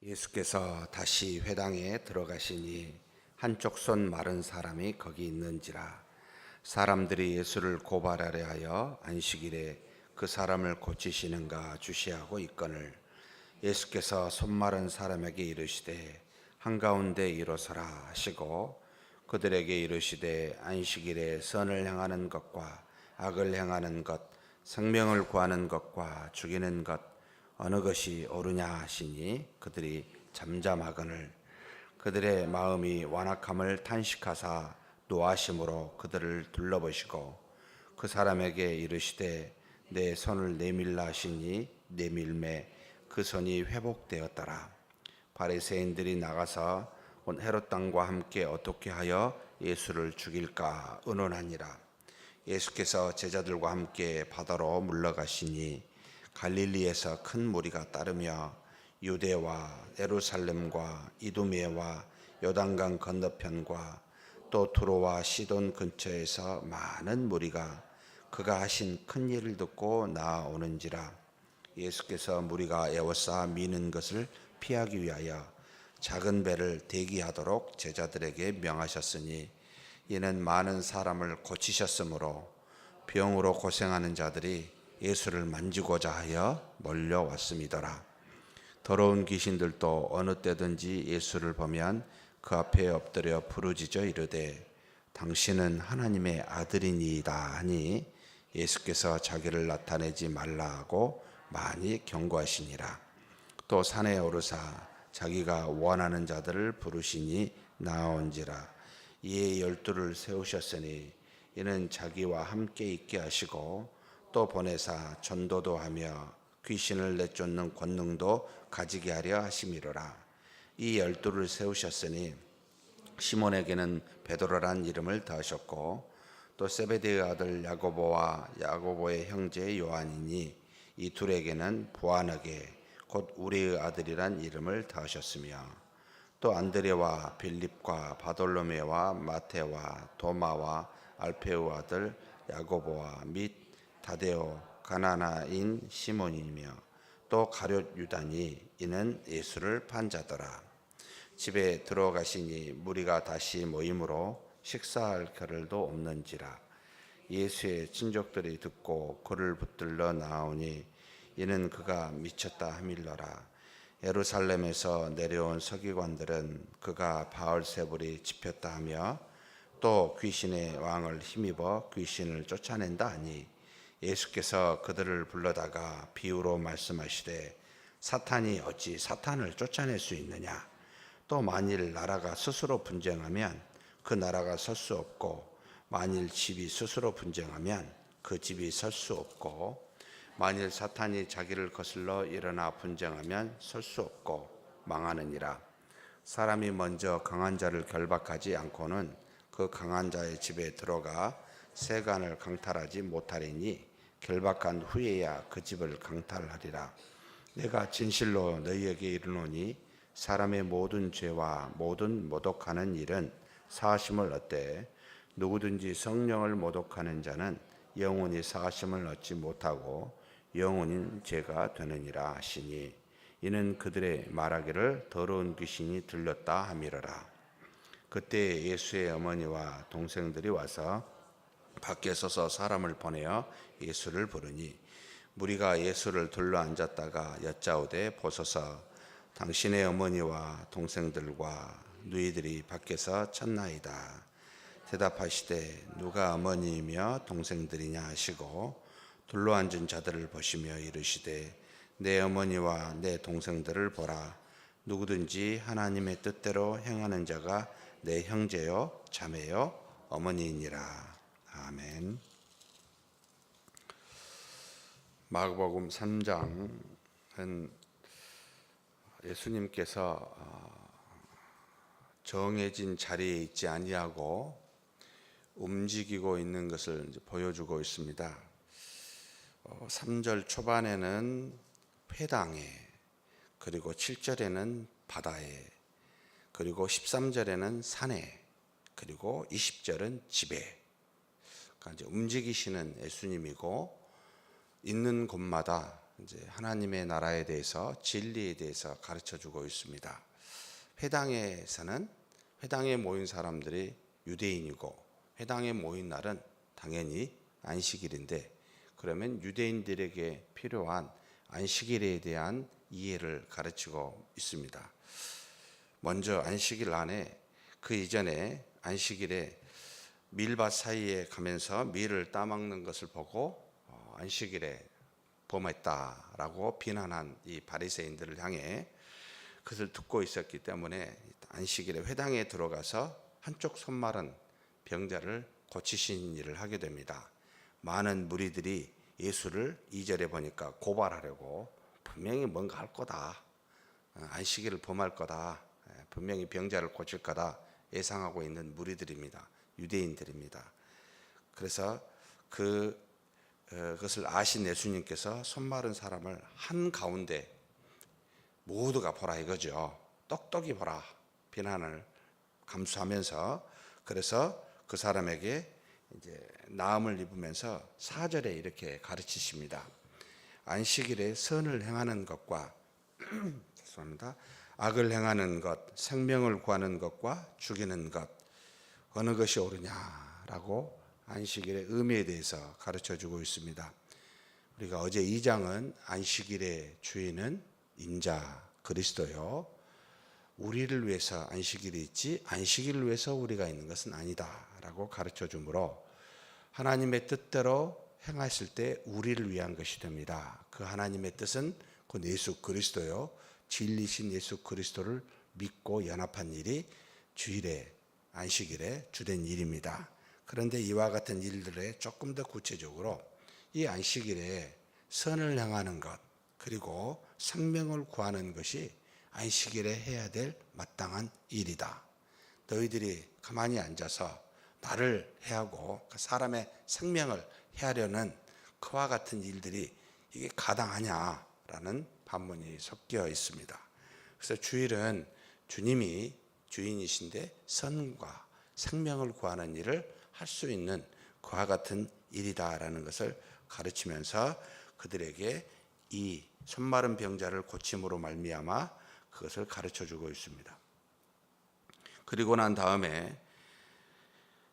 예수께서 다시 회당에 들어가시니 한쪽 손 마른 사람이 거기 있는지라. 사람들이 예수를 고발하려 하여 안식일에 그 사람을 고치시는가 주시하고 있거늘, 예수께서 손 마른 사람에게 이르시되 한가운데 일어서라 하시고, 그들에게 이르시되 안식일에 선을 행하는 것과 악을 행하는 것, 생명을 구하는 것과 죽이는 것 어느 것이 옳으냐 하시니, 그들이 잠잠하거늘 그들의 마음이 완악함을 탄식하사 노하심으로 그들을 둘러보시고 그 사람에게 이르시되 내 손을 내밀라 하시니 내밀매 그 손이 회복되었더라. 바리새인들이 나가서 온 헤롯 당과 함께 어떻게 하여 예수를 죽일까 의논하니라. 예수께서 제자들과 함께 바다로 물러가시니 갈릴리에서 큰 무리가 따르며 유대와 예루살렘과 이두메와 요단강 건너편과 또 두로와 시돈 근처에서 많은 무리가 그가 하신 큰 일을 듣고 나아오는지라. 예수께서 무리가 에워싸 미는 것을 피하기 위하여 작은 배를 대기하도록 제자들에게 명하셨으니, 이는 많은 사람을 고치셨으므로 병으로 고생하는 자들이 예수를 만지고자 하여 몰려왔음이더라. 더러운 귀신들도 어느 때든지 예수를 보면 그 앞에 엎드려 부르짖어 이르되 당신은 하나님의 아들이니이다 하니, 예수께서 자기를 나타내지 말라고 많이 경고하시니라. 또 산에 오르사 자기가 원하는 자들을 부르시니 나온지라. 이에 12를 세우셨으니 이는 자기와 함께 있게 하시고 또 보내사 전도도 하며 귀신을 내쫓는 권능도 가지게 하려 하심이로라. 이 12를 세우셨으니 시몬에게는 베드로란 이름을 더하셨고 또 세베대의 아들 야고보와 야고보의 형제 요한이니 이 둘에게는 보아너게 곧 우리의 아들이란 이름을 더하셨으며 또 안드레와 빌립과 바돌로메와 마테와 도마와 알페의 아들 야고보와 및 다데오 가나나인 시몬이며 또 가룟 유다니 이는 예수를 판 자더라. 집에 들어가시니 무리가 다시 모임으로 식사할 겨를도 없는지라. 예수의 친족들이 듣고 그를 붙들러 나오니 이는 그가 미쳤다 하밀러라. 예루살렘에서 내려온 서기관들은 그가 바알세불이 집혔다 하며 또 귀신의 왕을 힘입어 귀신을 쫓아낸다 하니, 예수께서 그들을 불러다가 비유로 말씀하시되 사탄이 어찌 사탄을 쫓아낼 수 있느냐. 또 만일 나라가 스스로 분쟁하면 그 나라가 설 수 없고, 만일 집이 스스로 분쟁하면 그 집이 설 수 없고, 만일 사탄이 자기를 거슬러 일어나 분쟁하면 설 수 없고 망하느니라. 사람이 먼저 강한 자를 결박하지 않고는 그 강한 자의 집에 들어가 세간을 강탈하지 못하리니 결박한 후에야 그 집을 강탈하리라. 내가 진실로 너희에게 이르노니 사람의 모든 죄와 모든 모독하는 일은 사하심을 얻되 누구든지 성령을 모독하는 자는 영원히 사하심을 얻지 못하고 영원인 죄가 되느니라 하시니, 이는 그들의 말하기를 더러운 귀신이 들렸다 함이러라. 그때 예수의 어머니와 동생들이 와서 밖에 서서 사람을 보내어 예수를 부르니, 무리가 예수를 둘러 앉았다가 여짜오되 보소서 당신의 어머니와 동생들과 누이들이 밖에서 쳤나이다. 대답하시되 누가 어머니이며 동생들이냐 하시고 둘러앉은 자들을 보시며 이르시되 내 어머니와 내 동생들을 보라. 누구든지 하나님의 뜻대로 행하는 자가 내 형제요 자매요 어머니이니라. 아멘. 마가복음 3장은 예수님께서 정해진 자리에 있지 아니하고 움직이고 있는 것을 보여주고 있습니다. 3절 초반에는 회당에, 그리고 7절에는 바다에, 그리고 13절에는 산에, 그리고 20절은 집에. 그러니까 이제 움직이시는 예수님이고 있는 곳마다 이제 하나님의 나라에 대해서, 진리에 대해서 가르쳐 주고 있습니다. 회당에 모인 사람들이 유대인이고, 회당에 모인 날은 당연히 안식일인데, 그러면 유대인들에게 필요한 안식일에 대한 이해를 가르치고 있습니다. 먼저 안식일 안에, 그 이전에 안식일에 밀밭 사이에 가면서 밀을 따먹는 것을 보고 안식일에 범했다라고 비난한 이 바리새인들을 향해 그것을 듣고 있었기 때문에 안식일에 회당에 들어가서 한쪽 손 마른 병자를 고치신 일을 하게 됩니다. 많은 무리들이 예수를 2절에 보니까 고발하려고 분명히 뭔가 할 거다, 안식일을 범할 거다, 분명히 병자를 고칠 거다 예상하고 있는 무리들입니다. 유대인들입니다. 그래서 그것을 아신 예수님께서 손 마른 사람을 한 가운데 모두가 보라 이거죠. 똑똑히 보라, 비난을 감수하면서, 그래서 그 사람에게 이제 나음을 입으면서 4절에 이렇게 가르치십니다. 안식일에 선을 행하는 것과 죄송합니다. 악을 행하는 것, 생명을 구하는 것과 죽이는 것, 어느 것이 옳으냐라고 안식일의 의미에 대해서 가르쳐주고 있습니다. 우리가 어제 2장은 안식일의 주인은 인자 그리스도요, 우리를 위해서 안식일이 있지 안식일을 위해서 우리가 있는 것은 아니다라고 가르쳐주므로 하나님의 뜻대로 행하실 때 우리를 위한 것이 됩니다. 그 하나님의 뜻은 그 예수 그리스도요, 진리신 예수 그리스도를 믿고 연합한 일이 주일에, 안식일에 주된 일입니다. 그런데 이와 같은 일들에 조금 더 구체적으로 이 안식일에 선을 행하는 것, 그리고 생명을 구하는 것이 안식일에 해야 될 마땅한 일이다. 너희들이 가만히 앉아서 나를 해하고 사람의 생명을 해하려는 그와 같은 일들이 이게 가당하냐라는 반문이 섞여 있습니다. 그래서 주일은 주님이 주인이신데 선과 생명을 구하는 일을 할 수 있는 그와 같은 일이다라는 것을 가르치면서 그들에게 이 손마른 병자를 고침으로 말미암아 그것을 가르쳐주고 있습니다. 그리고 난 다음에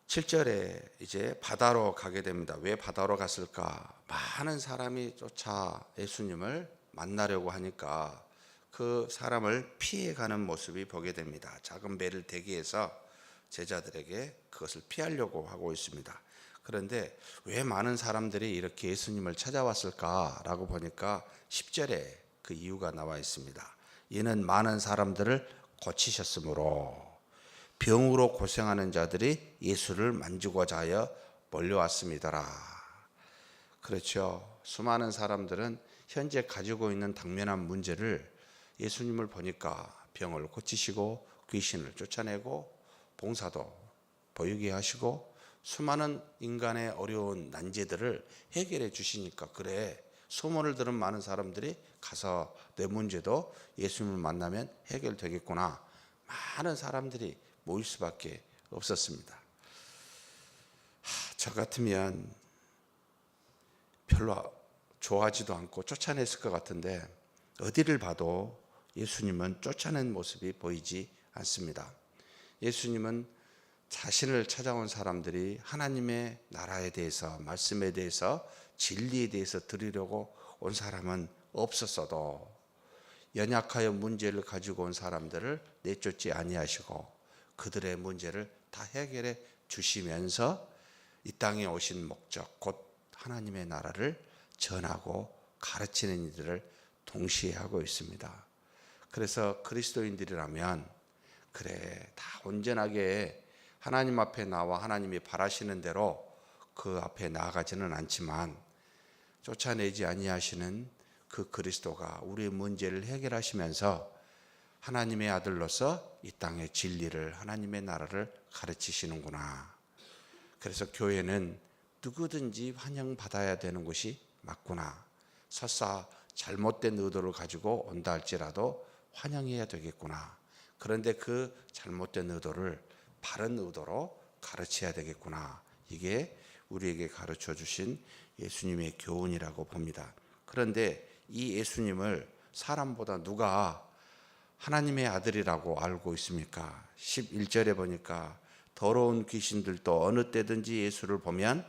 7절에 이제 바다로 가게 됩니다. 왜 바다로 갔을까? 많은 사람이 쫓아 예수님을 만나려고 하니까 그 사람을 피해가는 모습이 보게 됩니다. 작은 배를 대기해서 제자들에게 그것을 피하려고 하고 있습니다. 그런데 왜 많은 사람들이 이렇게 예수님을 찾아왔을까라고 보니까 10절에 그 이유가 나와 있습니다. 이는 많은 사람들을 고치셨으므로 병으로 고생하는 자들이 예수를 만지고자 하여 몰려왔습니다라. 그렇죠. 수많은 사람들은 현재 가지고 있는 당면한 문제를 예수님을 보니까 병을 고치시고 귀신을 쫓아내고 봉사도 보이게 하시고 수많은 인간의 어려운 난제들을 해결해 주시니까, 그래, 소문을 들은 많은 사람들이 가서 내 문제도 예수님을 만나면 해결되겠구나, 많은 사람들이 모일 수밖에 없었습니다. 저 같으면 별로 좋아하지도 않고 쫓아냈을 것 같은데 어디를 봐도 예수님은 쫓아낸 모습이 보이지 않습니다. 예수님은 자신을 찾아온 사람들이 하나님의 나라에 대해서, 말씀에 대해서, 진리에 대해서 들으려고 온 사람은 없었어도 연약하여 문제를 가지고 온 사람들을 내쫓지 아니하시고 그들의 문제를 다 해결해 주시면서 이 땅에 오신 목적, 곧 하나님의 나라를 전하고 가르치는 일들을 동시에 하고 있습니다. 그래서 그리스도인들이라면 그래, 다 온전하게 하나님 앞에 나와 하나님이 바라시는 대로 그 앞에 나아가지는 않지만 쫓아내지 아니하시는 그 그리스도가 우리의 문제를 해결하시면서 하나님의 아들로서 이 땅의 진리를, 하나님의 나라를 가르치시는구나. 그래서 교회는 누구든지 환영받아야 되는 것이 맞구나. 설사 잘못된 의도를 가지고 온다 할지라도 환영해야 되겠구나. 그런데 그 잘못된 의도를 바른 의도로 가르쳐야 되겠구나. 이게 우리에게 가르쳐 주신 예수님의 교훈이라고 봅니다. 그런데 이 예수님을 사람보다 누가 하나님의 아들이라고 알고 있습니까? 11절에 보니까 더러운 귀신들도 어느 때든지 예수를 보면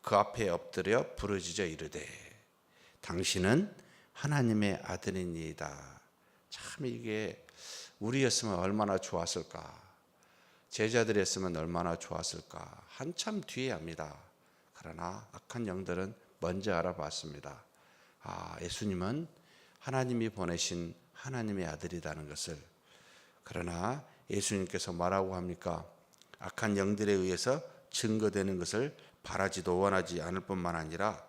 그 앞에 엎드려 부르짖어 이르되 당신은 하나님의 아들이니이다. 참 이게 우리였으면 얼마나 좋았을까? 제자들이었으면 얼마나 좋았을까? 한참 뒤에 합니다. 그러나 악한 영들은 먼저 알아봤습니다. 예수님은 하나님이 보내신 하나님의 아들이라는 것을. 그러나 예수님께서 뭐라고 합니까? 악한 영들에 의해서 증거되는 것을 바라지도 원하지 않을 뿐만 아니라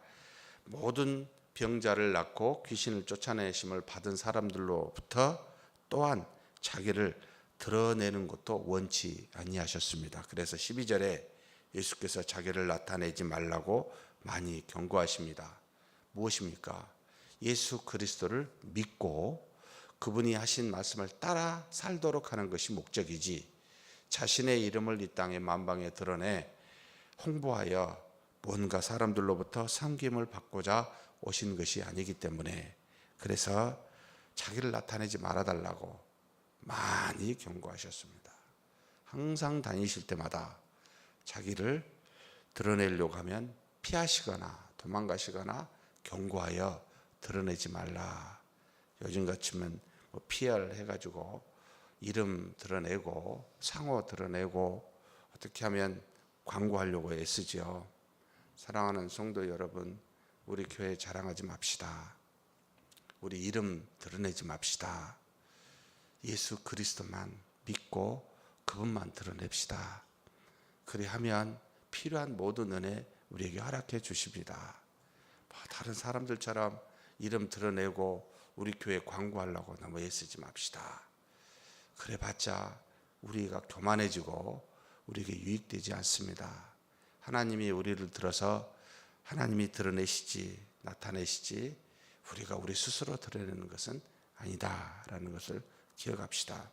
모든 병자를 낫고 귀신을 쫓아내심을 받은 사람들로부터 또한 자기를 드러내는 것도 원치 아니하셨습니다. 그래서 12절에 예수께서 자기를 나타내지 말라고 많이 경고하십니다. 무엇입니까? 예수 그리스도를 믿고 그분이 하신 말씀을 따라 살도록 하는 것이 목적이지, 자신의 이름을 이 땅의 만방에 드러내 홍보하여 뭔가 사람들로부터 섬김을 받고자 오신 것이 아니기 때문에, 그래서 자기를 나타내지 말아달라고 많이 경고하셨습니다. 항상 다니실 때마다 자기를 드러내려고 하면 피하시거나 도망가시거나 경고하여 드러내지 말라. 요즘 같으면 PR 해가지고 이름 드러내고 상호 드러내고 어떻게 하면 광고하려고 애쓰죠. 사랑하는 성도 여러분, 우리 교회 자랑하지 맙시다. 우리 이름 드러내지 맙시다. 예수 그리스도만 믿고 그분만 드러냅시다. 그리하면 필요한 모든 은혜 우리에게 허락해 주십니다. 다른 사람들처럼 이름 드러내고 우리 교회 광고하려고 너무 애쓰지 맙시다. 그래봤자 우리가 교만해지고 우리에게 유익되지 않습니다. 하나님이 우리를 들어서 하나님이 드러내시지 나타내시지 우리가 우리 스스로 드러내는 것은 아니다라는 것을 기억합시다.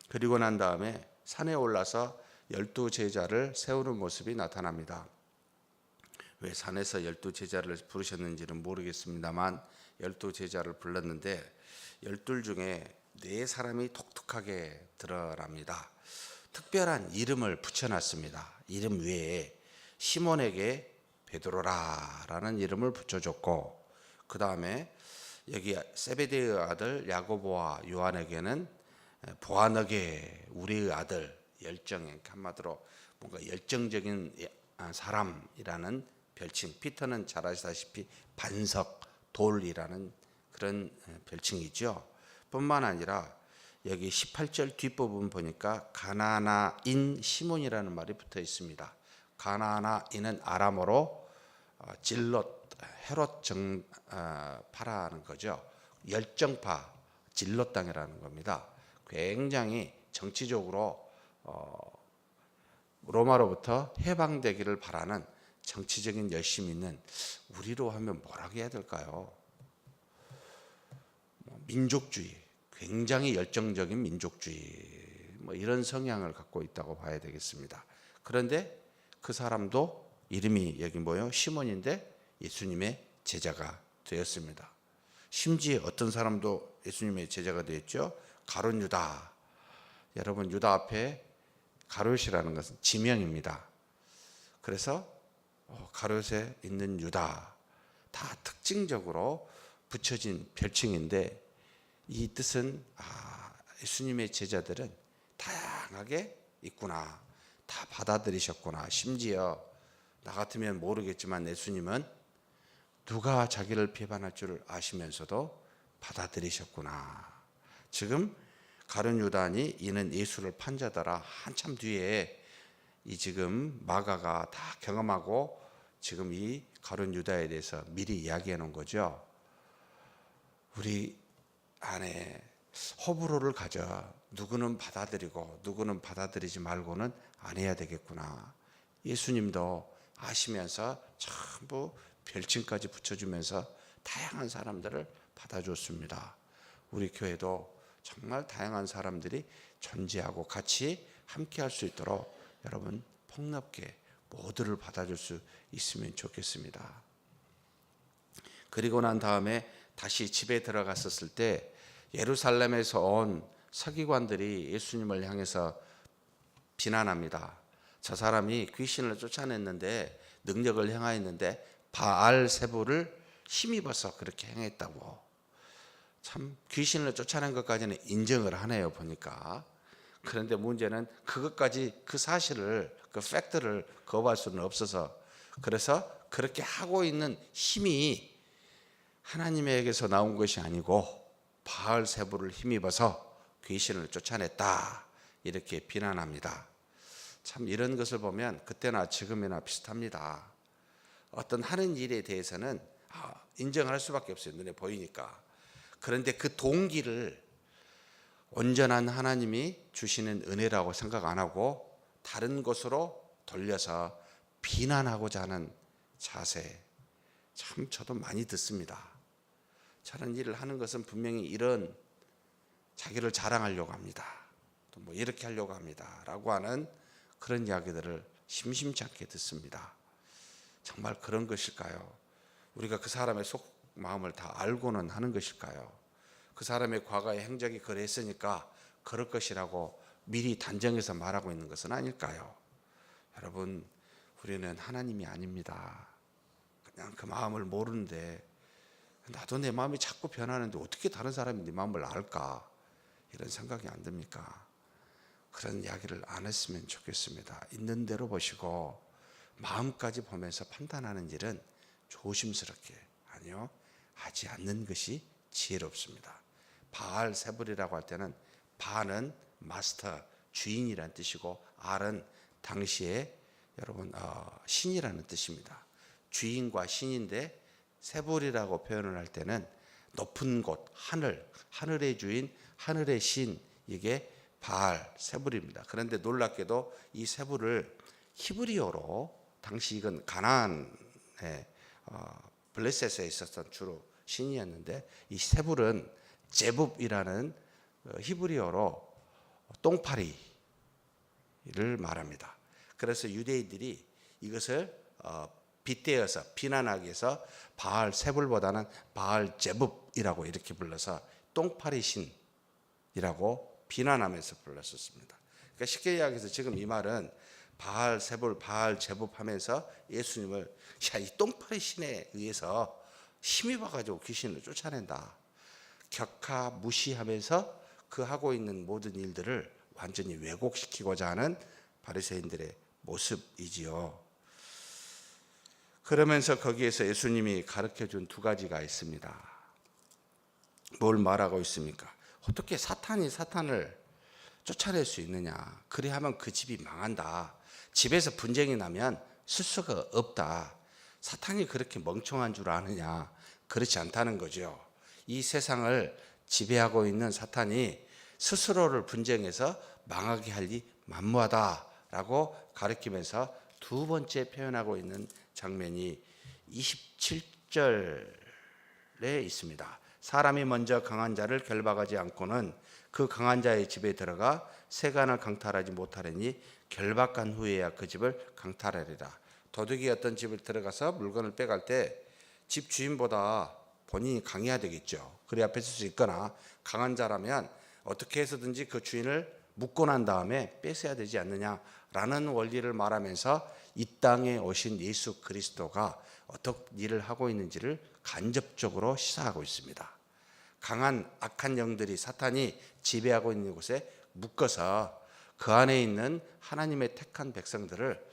그리고 난 다음에 산에 올라서 12제자를 세우는 모습이 나타납니다. 왜 산에서 12제자를 부르셨는지는 모르겠습니다만 12제자를 불렀는데 12 중에 4사람이 독특하게 드러납니다. 특별한 이름을 붙여놨습니다. 이름 외에 시몬에게 베드로라라는 이름을 붙여줬고, 그 다음에 여기 세베대의 아들 야고보와 요한에게는 보아너게 우리의 아들, 열정, 한마디로 뭔가 열정적인 사람이라는 별칭, 피터는 잘 아시다시피 반석, 돌이라는 그런 별칭이죠. 뿐만 아니라 여기 18절 뒷부분 보니까 가나나인 시몬이라는 말이 붙어 있습니다. 가나나인은 아람어로 질롯, 헤롯 파라는 거죠. 열정파, 질롯 땅이라는 겁니다. 굉장히 정치적으로 로마로부터 해방되기를 바라는 정치적인 열심이 있는, 우리로 하면 뭐라고 해야 될까요? 민족주의, 굉장히 열정적인 민족주의, 이런 성향을 갖고 있다고 봐야 되겠습니다. 그런데 그 사람도 이름이 여기 시몬인데 예수님의 제자가 되었습니다. 심지어 어떤 사람도 예수님의 제자가 되었죠. 가룟 유다. 여러분, 유다 앞에 가룟이라는 것은 지명입니다. 그래서 가룟에 있는 유다, 다 특징적으로 붙여진 별칭인데, 이 뜻은 예수님의 제자들은 다양하게 있구나, 다 받아들이셨구나. 심지어 나 같으면 모르겠지만 예수님은 누가 자기를 비판할 줄 아시면서도 받아들이셨구나. 지금 가룟 유다니 이는 예수를 판자더라. 한참 뒤에 이 지금 마가가 다 경험하고 지금 이 가룟 유다에 대해서 미리 이야기해 놓은 거죠. 우리 안에 호불호를 가져 누구는 받아들이고 누구는 받아들이지 말고는 안 해야 되겠구나. 예수님도 아시면서 전부 별칭까지 붙여주면서 다양한 사람들을 받아줬습니다. 우리 교회도 정말 다양한 사람들이 존재하고 같이 함께 할 수 있도록 여러분 폭넓게 모두를 받아줄 수 있으면 좋겠습니다. 그리고 난 다음에 다시 집에 들어갔었을 때 예루살렘에서 온 서기관들이 예수님을 향해서 비난합니다. 저 사람이 귀신을 쫓아냈는데, 능력을 행하였는데 바알세불을 힘입어서 그렇게 행했다고. 참 귀신을 쫓아낸 것까지는 인정을 하네요, 보니까. 그런데 문제는 그것까지, 그 사실을, 그 팩트를 거부할 수는 없어서, 그래서 그렇게 하고 있는 힘이 하나님에게서 나온 것이 아니고 바알세불을 힘입어서 귀신을 쫓아냈다, 이렇게 비난합니다. 참 이런 것을 보면 그때나 지금이나 비슷합니다. 어떤 하는 일에 대해서는 인정할 수밖에 없어요, 눈에 보이니까. 그런데 그 동기를 온전한 하나님이 주시는 은혜라고 생각 안 하고 다른 것으로 돌려서 비난하고자 하는 자세, 참 저도 많이 듣습니다. 저런 일을 하는 것은 분명히 이런 자기를 자랑하려고 합니다, 또 뭐 이렇게 하려고 합니다 라고 하는 그런 이야기들을 심심치 않게 듣습니다. 정말 그런 것일까요? 우리가 그 사람의 속마음을 다 알고는 하는 것일까요? 그 사람의 과거의 행적이 그랬으니까 그럴 것이라고 미리 단정해서 말하고 있는 것은 아닐까요? 여러분, 우리는 하나님이 아닙니다. 그냥 그 마음을 모르는데, 나도 내 마음이 자꾸 변하는데 어떻게 다른 사람이 내 마음을 알까? 이런 생각이 안 듭니까? 그런 이야기를 안 했으면 좋겠습니다. 있는 대로 보시고 마음까지 보면서 판단하는 일은 조심스럽게, 아니요, 하지 않는 것이 지혜롭습니다. 바알세불이라고 할 때는 바는 마스터, 주인이라는 뜻이고, 알은 당시에 여러분 신이라는 뜻입니다. 주인과 신인데, 세불이라고 표현을 할 때는 높은 곳, 하늘의 주인, 하늘의 신, 이게 바알세불입니다. 그런데 놀랍게도 이 세불을 히브리어로, 당시 이건 가나안의 블레셋에 있었던 주로 신이었는데, 이 세불은 제붑이라는 히브리어로 똥파리를 말합니다. 그래서 유대인들이 이것을 빗대어서 비난하기 위해서 바알세불보다는 바알제붑이라고 이렇게 불러서 똥파리 신이라고 비난하면서 불렀었습니다. 그러니까 쉽게 이야기해서 지금 이 말은 바알세불, 바알제붑 하면서 예수님을 이 똥파리 신에 의해서 힘입어가지고 귀신을 쫓아낸다, 격하 무시하면서 그 하고 있는 모든 일들을 완전히 왜곡시키고자 하는 바리새인들의 모습이지요. 그러면서 거기에서 예수님이 가르쳐준 두 가지가 있습니다. 뭘 말하고 있습니까? 어떻게 사탄이 사탄을 쫓아낼 수 있느냐? 그리하면 그 집이 망한다. 집에서 분쟁이 나면 쓸 수가 없다. 사탄이 그렇게 멍청한 줄 아느냐? 그렇지 않다는 거죠. 이 세상을 지배하고 있는 사탄이 스스로를 분쟁해서 망하게 할 리 만무하다라고 가르치면서 두 번째 표현하고 있는 장면이 27절에 있습니다. 사람이 먼저 강한 자를 결박하지 않고는 그 강한 자의 집에 들어가 세간을 강탈하지 못하려니 결박한 후에야 그 집을 강탈하리라. 도둑이 어떤 집을 들어가서 물건을 빼갈 때 집 주인보다 본인이 강해야 되겠죠. 그래야 뺏을 수 있거나, 강한 자라면 어떻게 해서든지 그 주인을 묶고 난 다음에 뺏어야 되지 않느냐라는 원리를 말하면서 이 땅에 오신 예수 그리스도가 어떤 일을 하고 있는지를 간접적으로 시사하고 있습니다. 강한 악한 영들이, 사탄이 지배하고 있는 곳에 묶어서 그 안에 있는 하나님의 택한 백성들을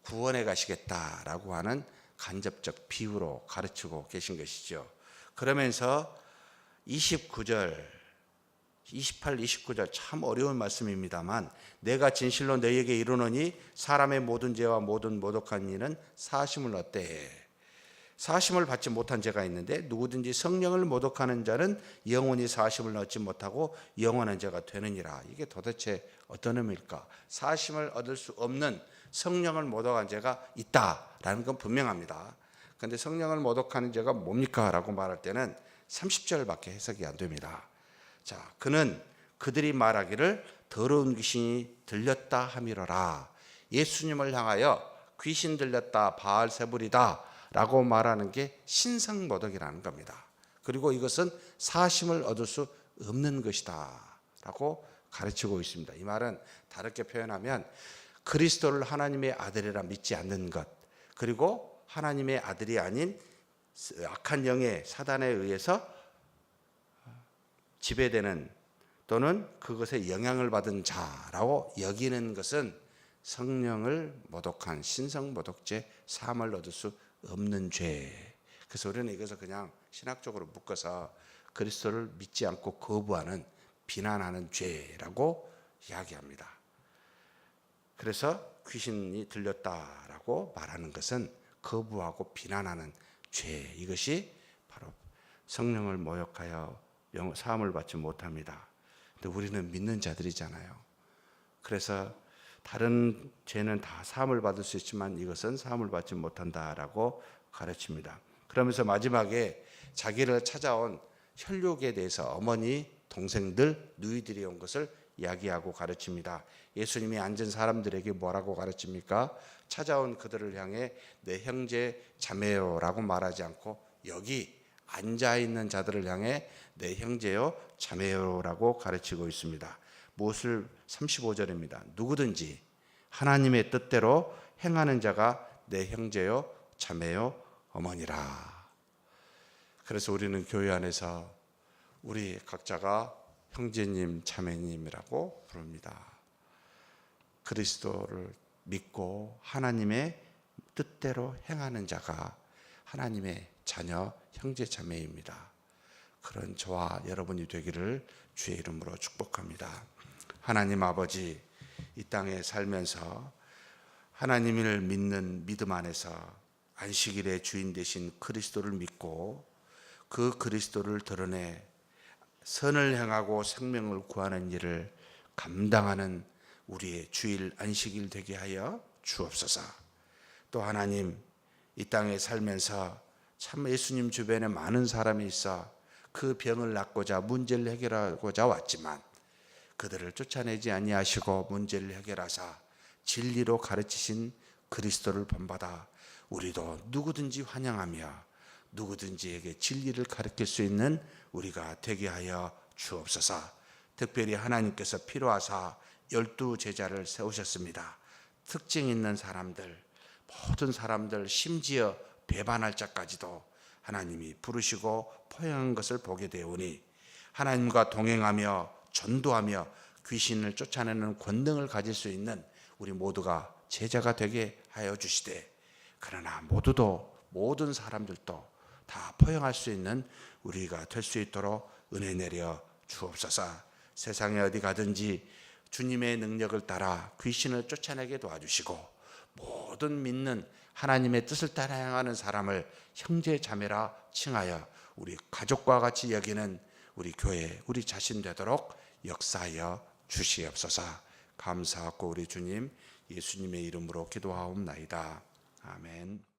구원해 가시겠다라고 하는 간접적 비유로 가르치고 계신 것이죠. 그러면서 28, 29절 참 어려운 말씀입니다만, 내가 진실로 너희에게 이르노니 사람의 모든 죄와 모든 모독한 일은 사심을 얻되, 사심을 받지 못한 죄가 있는데 누구든지 성령을 모독하는 자는 영원히 사심을 얻지 못하고 영원한 죄가 되느니라. 이게 도대체 어떤 의미일까? 사심을 얻을 수 없는 성령을 모독한 죄가 있다라는 건 분명합니다. 그런데 성령을 모독하는 죄가 뭡니까? 라고 말할 때는 30절밖에 해석이 안 됩니다. 자, 그는 그들이 말하기를 더러운 귀신이 들렸다 함이로라. 예수님을 향하여 귀신 들렸다, 바알세불이다 라고 말하는 게 신성모독이라는 겁니다. 그리고 이것은 사심을 얻을 수 없는 것이다 라고 가르치고 있습니다. 이 말은 다르게 표현하면 그리스도를 하나님의 아들이라 믿지 않는 것, 그리고 하나님의 아들이 아닌 악한 영의 사단에 의해서 지배되는 또는 그것에 영향을 받은 자라고 여기는 것은 성령을 모독한 신성모독죄, 사함을 얻을 수 없는 죄. 그래서 우리는 이것을 그냥 신학적으로 묶어서 그리스도를 믿지 않고 거부하는, 비난하는 죄라고 이야기합니다. 그래서 귀신이 들렸다라고 말하는 것은 거부하고 비난하는 죄, 이것이 바로 성령을 모욕하여 사함을 받지 못합니다. 근데 우리는 믿는 자들이잖아요. 그래서 다른 죄는 다 사함을 받을 수 있지만 이것은 사함을 받지 못한다라고 가르칩니다. 그러면서 마지막에 자기를 찾아온 혈육에 대해서 어머니, 동생들, 누이들이 온 것을 이야기하고 가르칩니다. 예수님이 앉은 사람들에게 뭐라고 가르칩니까? 찾아온 그들을 향해 내 형제 자매요라고 말하지 않고 여기 앉아있는 자들을 향해 내 형제요 자매요라고 가르치고 있습니다. 무엇을 35절입니다. 누구든지 하나님의 뜻대로 행하는 자가 내 형제요 자매요 어머니라. 그래서 우리는 교회 안에서 우리 각자가 형제님 자매님이라고 부릅니다. 그리스도를 믿고 하나님의 뜻대로 행하는 자가 하나님의 자녀 형제 자매입니다. 그런 저와 여러분이 되기를 주의 이름으로 축복합니다. 하나님 아버지, 이 땅에 살면서 하나님을 믿는 믿음 안에서 안식일의 주인 되신 그리스도를 믿고 그 그리스도를 드러내 선을 행하고 생명을 구하는 일을 감당하는 우리의 주일 안식일 되게 하여 주옵소서. 또 하나님, 이 땅에 살면서 참 예수님 주변에 많은 사람이 있어 그 병을 낫고자 문제를 해결하고자 왔지만 그들을 쫓아내지 아니하시고 문제를 해결하사 진리로 가르치신 그리스도를 본받아 우리도 누구든지 환영하며 누구든지에게 진리를 가르칠 수 있는 우리가 되게 하여 주옵소서. 특별히 하나님께서 필요하사 12 제자를 세우셨습니다. 특징 있는 사람들, 모든 사람들, 심지어 배반할 자까지도 하나님이 부르시고 포용한 것을 보게 되오니 하나님과 동행하며 전도하며 귀신을 쫓아내는 권능을 가질 수 있는 우리 모두가 제자가 되게 하여 주시되, 그러나 모든 사람들도 다 포용할 수 있는 우리가 될 수 있도록 은혜 내려 주옵소서. 세상에 어디 가든지 주님의 능력을 따라 귀신을 쫓아내게 도와주시고 모든 믿는 하나님의 뜻을 따라 행하는 사람을 형제 자매라 칭하여 우리 가족과 같이 여기는 우리 교회, 우리 자신 되도록 역사하여 주시옵소서. 감사하고 우리 주님 예수님의 이름으로 기도하옵나이다. 아멘.